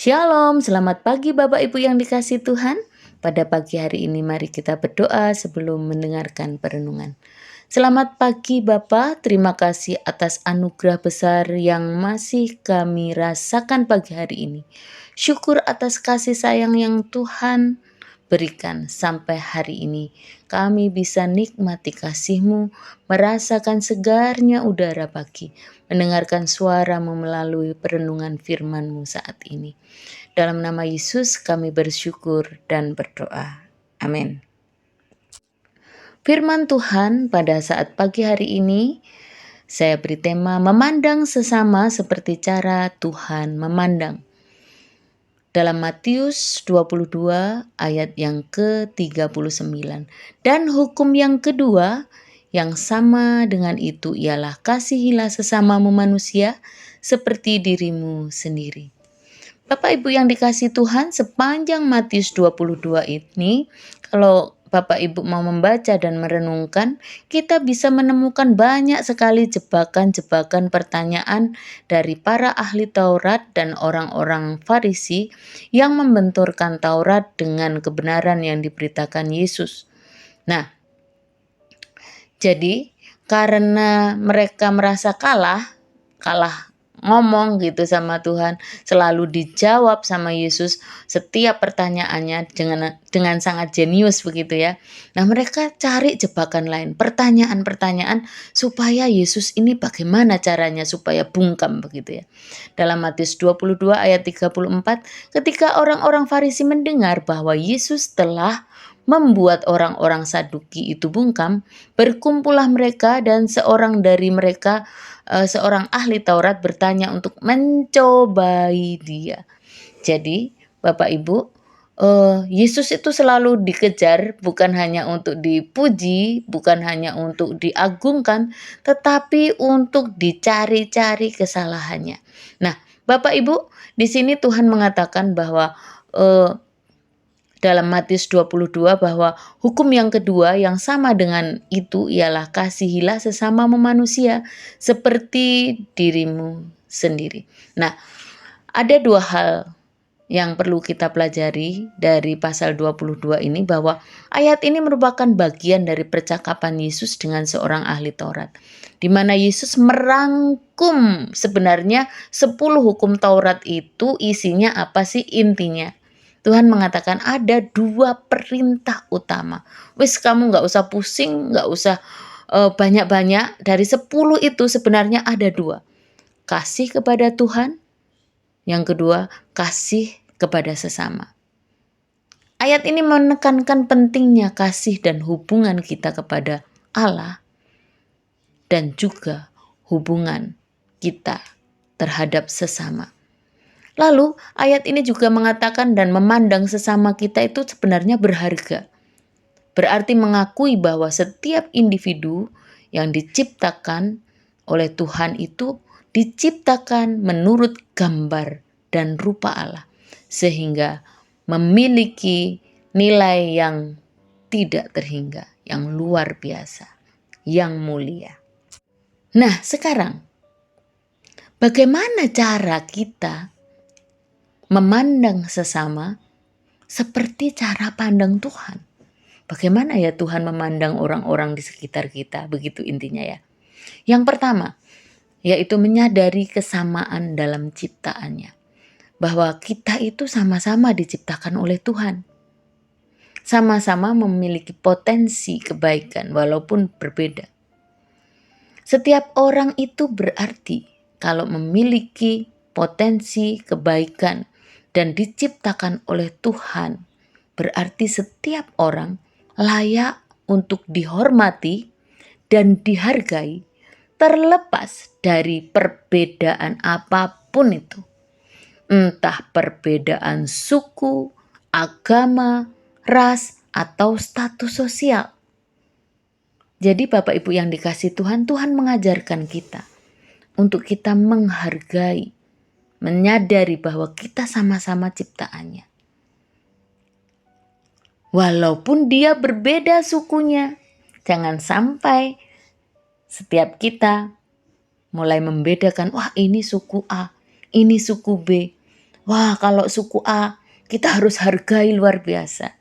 Shalom, selamat pagi Bapak Ibu yang dikasihi Tuhan. Pada pagi hari ini mari kita berdoa sebelum mendengarkan perenungan. Selamat pagi Bapak, terima kasih atas anugerah besar yang masih kami rasakan pagi hari ini. Syukur atas kasih sayang yang Tuhan berikan sampai hari ini. Kami bisa nikmati kasih-Mu, merasakan segarnya udara pagi, mendengarkan suara-Mu melalui perenungan firman-Mu saat ini. Dalam nama Yesus kami bersyukur dan berdoa. Amin. Firman Tuhan pada saat pagi hari ini, saya beri tema memandang sesama seperti cara Tuhan memandang. Dalam Matius 22 ayat yang ke-39. Dan hukum yang kedua yang sama dengan itu ialah kasihilah sesamamu manusia seperti dirimu sendiri. Bapak Ibu yang dikasihi Tuhan, sepanjang Matius 22 ini, kalau Bapak Ibu mau membaca dan merenungkan, kita bisa menemukan banyak sekali jebakan-jebakan pertanyaan dari para ahli Taurat dan orang-orang Farisi yang membenturkan Taurat dengan kebenaran yang diberitakan Yesus. Nah, jadi karena mereka merasa kalah ngomong gitu sama Tuhan, selalu dijawab sama Yesus setiap pertanyaannya dengan sangat jenius begitu ya. Nah, mereka cari jebakan lain, pertanyaan-pertanyaan supaya Yesus ini bagaimana caranya supaya bungkam begitu ya. Dalam Matius 22 ayat 34, ketika orang-orang Farisi mendengar bahwa Yesus telah membuat orang-orang Saduki itu bungkam, berkumpullah mereka dan seorang dari mereka, seorang ahli Taurat bertanya untuk mencobai dia. Jadi Bapak Ibu, Yesus itu selalu dikejar bukan hanya untuk dipuji, bukan hanya untuk diagungkan, tetapi untuk dicari-cari kesalahannya. Nah, Bapak Ibu, di sini Tuhan mengatakan bahwa dalam Matius 22 bahwa hukum yang kedua yang sama dengan itu ialah kasihilah sesamamu manusia seperti dirimu sendiri. Nah, ada dua hal yang perlu kita pelajari dari pasal 22 ini, bahwa ayat ini merupakan bagian dari percakapan Yesus dengan seorang ahli Taurat, di mana Yesus merangkum sebenarnya 10 hukum Taurat itu isinya apa sih intinya. Tuhan mengatakan ada 2 perintah utama. Wis kamu gak usah pusing, gak usah banyak-banyak. Dari 10 itu sebenarnya ada 2. Kasih kepada Tuhan. Yang kedua, kasih kepada sesama. Ayat ini menekankan pentingnya kasih dan hubungan kita kepada Allah dan juga hubungan kita terhadap sesama. Lalu ayat ini juga mengatakan dan memandang sesama kita itu sebenarnya berharga. Berarti mengakui bahwa setiap individu yang diciptakan oleh Tuhan itu diciptakan menurut gambar dan rupa Allah, sehingga memiliki nilai yang tidak terhingga, yang luar biasa, yang mulia. Nah, sekarang bagaimana cara kita memandang sesama seperti cara pandang Tuhan? Bagaimana ya Tuhan memandang orang-orang di sekitar kita? Begitu intinya ya. Yang pertama, yaitu menyadari kesamaan dalam ciptaannya. Bahwa kita itu sama-sama diciptakan oleh Tuhan. Sama-sama memiliki potensi kebaikan walaupun berbeda. Setiap orang itu berarti kalau memiliki potensi kebaikan dan diciptakan oleh Tuhan, berarti setiap orang layak untuk dihormati dan dihargai terlepas dari perbedaan apapun itu. Entah perbedaan suku, agama, ras, atau status sosial. Jadi Bapak Ibu yang dikasihi Tuhan, Tuhan mengajarkan kita untuk kita menghargai, menyadari bahwa kita sama-sama ciptaannya. Walaupun dia berbeda sukunya, jangan sampai setiap kita mulai membedakan, wah ini suku A, ini suku B. Wah, kalau suku A kita harus hargai luar biasa.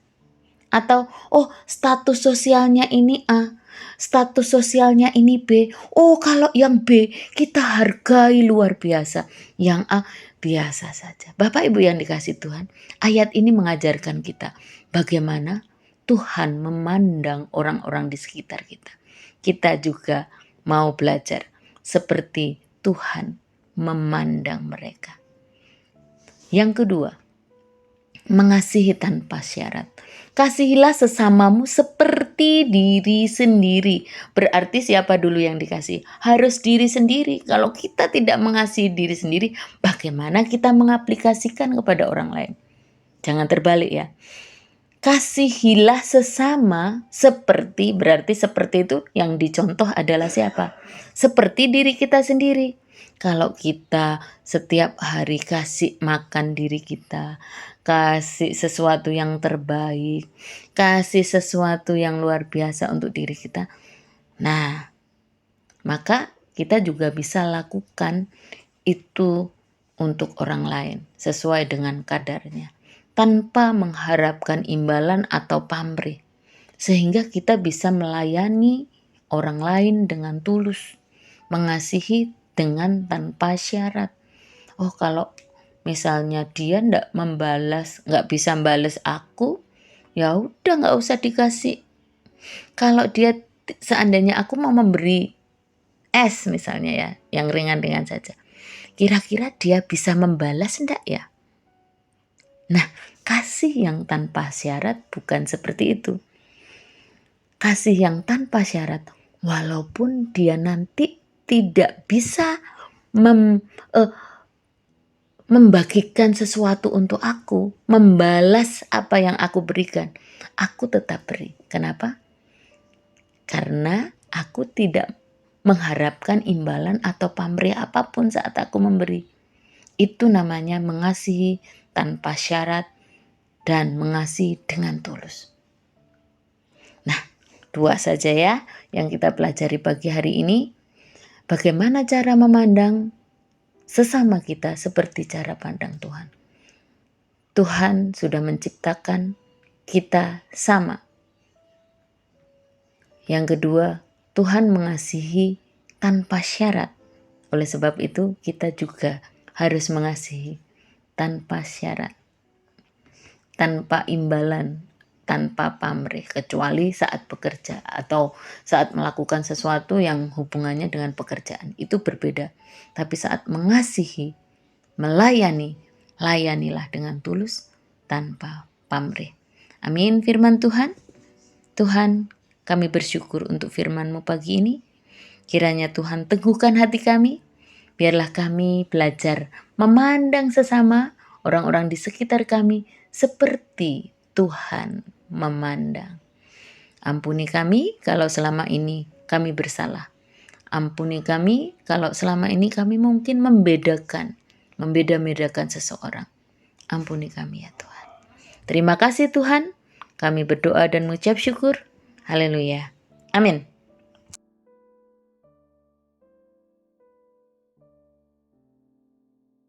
Atau, oh status sosialnya ini A, status sosialnya ini B. Oh kalau yang B kita hargai luar biasa. Yang A biasa saja. Bapak Ibu yang dikasih Tuhan, ayat ini mengajarkan kita bagaimana Tuhan memandang orang-orang di sekitar kita. Kita juga mau belajar seperti Tuhan memandang mereka. Yang kedua, mengasihi tanpa syarat. Kasihilah sesamamu seperti diri sendiri. Berarti siapa dulu yang dikasih? Harus diri sendiri. Kalau kita tidak mengasihi diri sendiri, bagaimana kita mengaplikasikan kepada orang lain? Jangan terbalik ya. Kasihilah sesama seperti, berarti seperti itu yang dicontoh adalah siapa? Seperti diri kita sendiri. Kalau kita setiap hari kasih makan diri kita, kasih sesuatu yang terbaik, kasih sesuatu yang luar biasa untuk diri kita, nah maka kita juga bisa lakukan itu untuk orang lain sesuai dengan kadarnya, tanpa mengharapkan imbalan atau pamrih, sehingga kita bisa melayani orang lain dengan tulus, mengasihi dengan tanpa syarat. Oh kalau misalnya dia nggak bisa membalas aku, ya udah nggak usah dikasih. Kalau dia seandainya aku mau memberi es misalnya ya, yang ringan-ringan saja, kira-kira dia bisa membalas enggak ya? Nah, kasih yang tanpa syarat bukan seperti itu. Kasih yang tanpa syarat, walaupun dia nanti tidak bisa membagikan sesuatu untuk aku, membalas apa yang aku berikan, aku tetap beri. Kenapa? Karena aku tidak mengharapkan imbalan atau pamrih apapun saat aku memberi. Itu namanya mengasihi tanpa syarat dan mengasihi dengan tulus. Nah, 2 saja ya yang kita pelajari pagi hari ini. Bagaimana cara memandang sesama kita seperti cara pandang Tuhan. Tuhan sudah menciptakan kita sama. Yang kedua, Tuhan mengasihi tanpa syarat. Oleh sebab itu, kita juga harus mengasihi tanpa syarat, tanpa imbalan, tanpa pamrih, kecuali saat bekerja atau saat melakukan sesuatu yang hubungannya dengan pekerjaan. Itu berbeda. Tapi saat mengasihi, melayani, layanilah dengan tulus tanpa pamrih. Amin firman Tuhan. Tuhan, kami bersyukur untuk firman-Mu pagi ini. Kiranya Tuhan teguhkan hati kami. Biarlah kami belajar memandang sesama orang-orang di sekitar kami seperti Tuhan memandang. Ampuni kami kalau selama ini kami bersalah. Ampuni kami kalau selama ini kami mungkin membeda-bedakan seseorang. Ampuni kami ya Tuhan. Terima kasih Tuhan. Kami berdoa dan mengucap syukur. Haleluya. Amin.